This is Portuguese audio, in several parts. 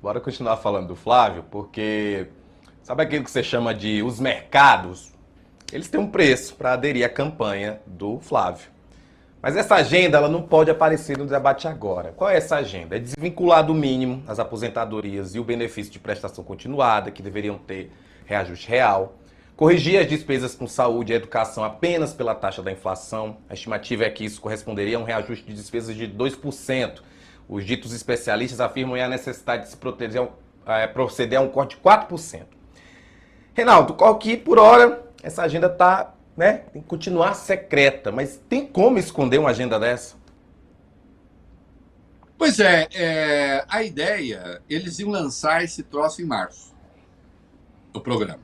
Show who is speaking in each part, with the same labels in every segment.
Speaker 1: Bora continuar falando do Flávio, porque sabe aquilo que você chama de os mercados? Eles têm um preço para aderir à campanha do Flávio. Mas essa agenda ela não pode aparecer no debate agora. Qual é essa agenda? É desvincular do mínimo as aposentadorias e o benefício de prestação continuada, que deveriam ter reajuste real. Corrigir as despesas com saúde e educação apenas pela taxa da inflação. A estimativa é que isso corresponderia a um reajuste de despesas de 2%. Os ditos especialistas afirmam a necessidade de se proceder a um corte de 4%. Reinaldo, qual que por hora essa agenda está, né, tem que continuar secreta, mas tem como esconder uma agenda dessa?
Speaker 2: Pois a ideia, eles iam lançar esse troço em março, o programa.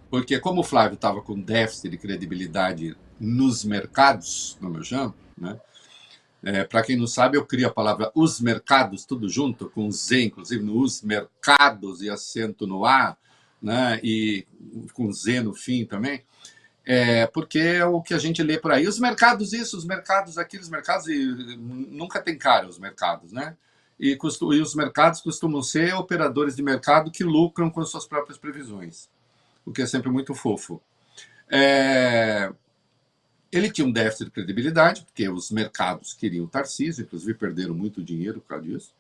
Speaker 2: Porque como o Flávio estava com déficit de credibilidade nos mercados, no meu chamo, né? Para quem não sabe, eu crio a palavra os mercados, tudo junto, com Z, inclusive no os mercados e acento no A, né? E com Z no fim também. Porque é o que a gente lê por aí. Os mercados isso, os mercados aquilo, os mercados, e nunca tem cara os mercados, né? E os mercados costumam ser operadores de mercado que lucram com suas próprias previsões, o que é sempre muito fofo. Ele tinha um déficit de credibilidade, porque os mercados queriam o Tarcísio, inclusive perderam muito dinheiro por causa disso,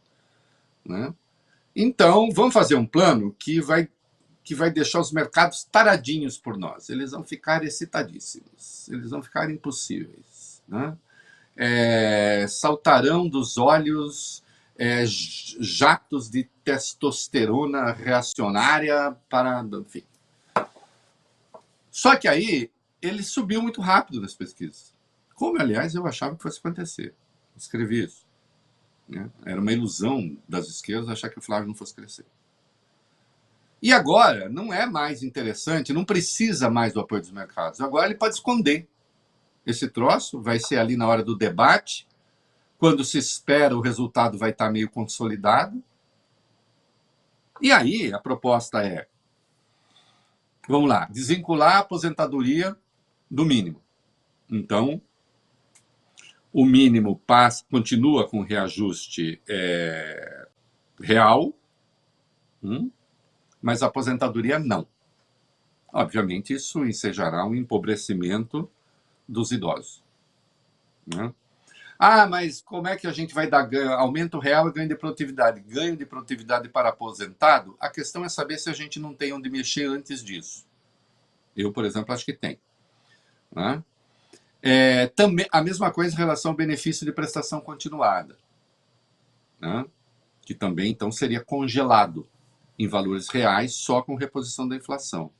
Speaker 2: né? Então, vamos fazer um plano que vai deixar os mercados taradinhos por nós. Eles vão ficar excitadíssimos, eles vão ficar impossíveis, né? Saltarão dos olhos jatos de testosterona reacionária para, enfim. Só que aí ele subiu muito rápido nas pesquisas, como aliás eu achava que fosse acontecer. Escrevi isso, né? Era uma ilusão das esquerdas achar que o Flávio não fosse crescer. E agora não é mais interessante, não precisa mais do apoio dos mercados. Agora ele pode esconder esse troço, vai ser ali na hora do debate, quando se espera o resultado vai estar meio consolidado. E aí a proposta é, vamos lá, desvincular a aposentadoria do mínimo. Então, o mínimo continua com reajuste real, mas a aposentadoria não. Obviamente, isso ensejará um empobrecimento dos idosos, né? Ah, mas como é que a gente vai dar aumento real e ganho de produtividade? Ganho de produtividade para aposentado? A questão é saber se a gente não tem onde mexer antes disso. Eu, por exemplo, acho que tem, né? Também, a mesma coisa em relação ao benefício de prestação continuada, né? Que também, então, seria congelado em valores reais só com reposição da inflação.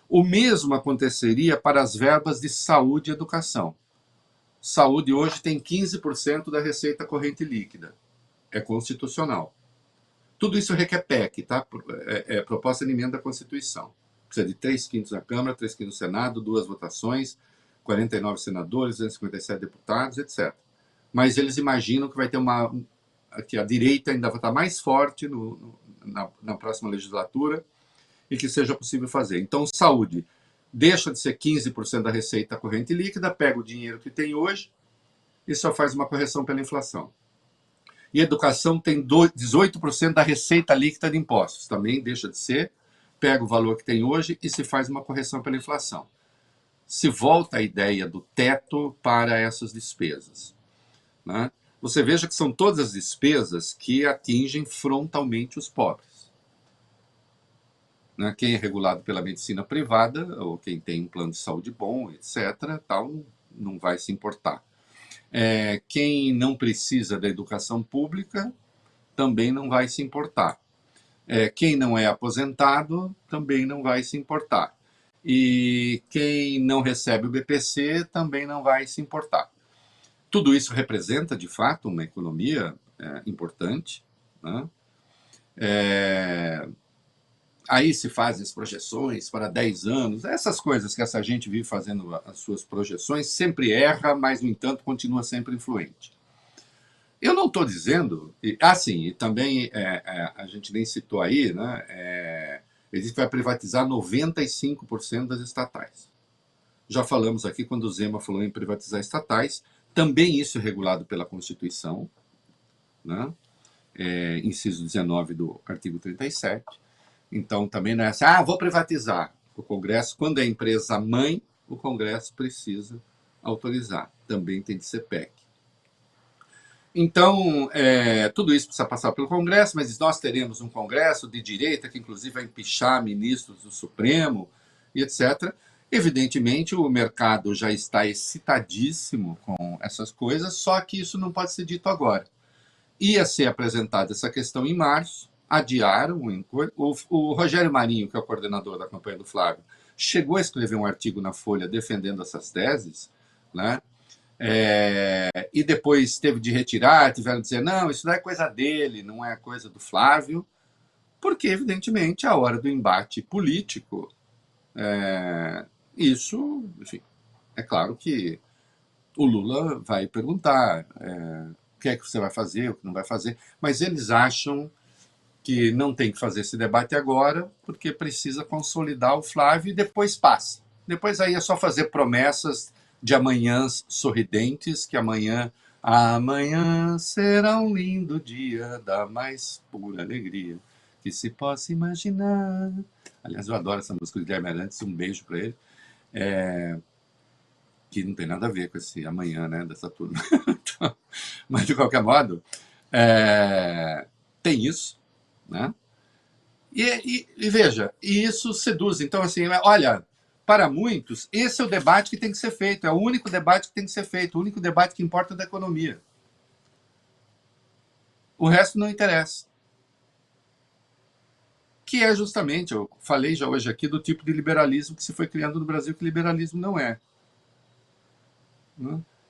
Speaker 2: O mesmo aconteceria para as verbas de saúde e educação. Saúde hoje tem 15% da receita corrente líquida. É constitucional. Tudo isso requer PEC, tá? Proposta de emenda à Constituição. Precisa de 3/5 na Câmara, 3/5 no Senado, 2 votações, 49 senadores, 257 deputados, etc. Mas eles imaginam que vai ter que a direita ainda vai estar mais forte na próxima legislatura e que seja possível fazer. Então, saúde deixa de ser 15% da receita corrente líquida, pega o dinheiro que tem hoje e só faz uma correção pela inflação. E educação tem 18% da receita líquida de impostos, também deixa de ser, pega o valor que tem hoje e se faz uma correção pela inflação. Se volta a ideia do teto para essas despesas, né? Você veja que são todas as despesas que atingem frontalmente os pobres. Quem é regulado pela medicina privada, ou quem tem um plano de saúde bom, etc., tal, não vai se importar. Quem não precisa da educação pública também não vai se importar. Quem não é aposentado também não vai se importar. E quem não recebe o BPC também não vai se importar. Tudo isso representa, de fato, uma economia importante, né? Aí se fazem as projeções para 10 anos, essas coisas que essa gente vive fazendo as suas projeções, sempre erra, mas, no entanto, continua sempre influente. Eu não estou dizendo... e também a gente nem citou aí, né? Ele diz que vai privatizar 95% das estatais. Já falamos aqui quando o Zema falou em privatizar estatais, também isso é regulado pela Constituição, né? inciso 19 do artigo 37. Então, também não é assim, vou privatizar. O Congresso, quando é empresa mãe, o Congresso precisa autorizar. Também tem que ser PEC. Então, tudo isso precisa passar pelo Congresso, mas nós teremos um Congresso de direita que, inclusive, vai empichar ministros do Supremo e etc. Evidentemente, o mercado já está excitadíssimo com essas coisas, só que isso não pode ser dito agora. Ia ser apresentada essa questão em março, adiaram. O Rogério Marinho, que é o coordenador da campanha do Flávio, chegou a escrever um artigo na Folha defendendo essas teses, né? E depois teve de retirar, tiveram de dizer, não, isso não é coisa dele, não é coisa do Flávio, porque, evidentemente, a hora do embate político, isso, enfim, é claro que o Lula vai perguntar o que é que você vai fazer, o que não vai fazer, mas eles acham que não tem que fazer esse debate agora, porque precisa consolidar o Flávio e depois passa. Depois aí é só fazer promessas de amanhãs sorridentes, que amanhã será um lindo dia da mais pura alegria que se possa imaginar. Aliás, eu adoro essa música do Guilherme Arantes, um beijo para ele. Que não tem nada a ver com esse amanhã, né, dessa turma. Mas, de qualquer modo, tem isso, né? E veja, isso seduz. Então, assim, olha, para muitos, esse é o debate que tem que ser feito, é o único debate que tem que ser feito, o único debate que importa é da economia. O resto não interessa. Que é justamente, eu falei já hoje aqui, do tipo de liberalismo que se foi criando no Brasil, que liberalismo não é.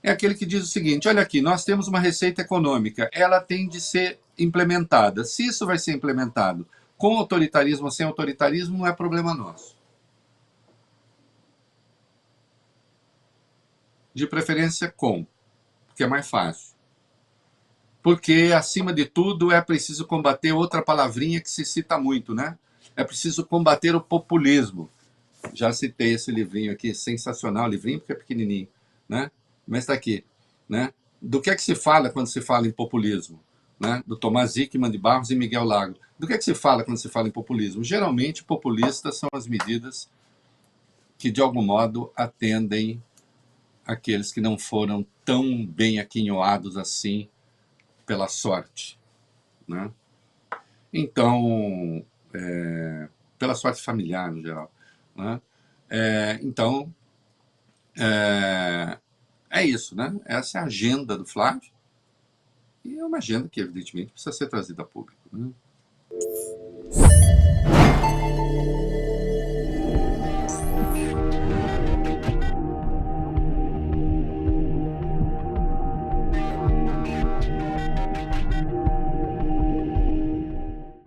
Speaker 2: É aquele que diz o seguinte, olha aqui, nós temos uma receita econômica, ela tem de ser implementada. Se isso vai ser implementado com autoritarismo ou sem autoritarismo, não é problema nosso. De preferência com, porque é mais fácil. Porque, acima de tudo, é preciso combater outra palavrinha que se cita muito, né? É preciso combater o populismo. Já citei esse livrinho aqui, sensacional, livrinho porque é pequenininho, né? Mas está aqui, né? Do que é que se fala quando se fala em populismo? Né? Do Tomás Hickman de Barros e Miguel Lago. Do que é que se fala quando se fala em populismo? Geralmente, populistas são as medidas que, de algum modo, atendem aqueles que não foram tão bem aquinhoados assim pela sorte, né? Então, pela sorte familiar, no geral, né? Então, é isso, né? Essa é a agenda do Flávio, e é uma agenda que, evidentemente, precisa ser trazida a público, né?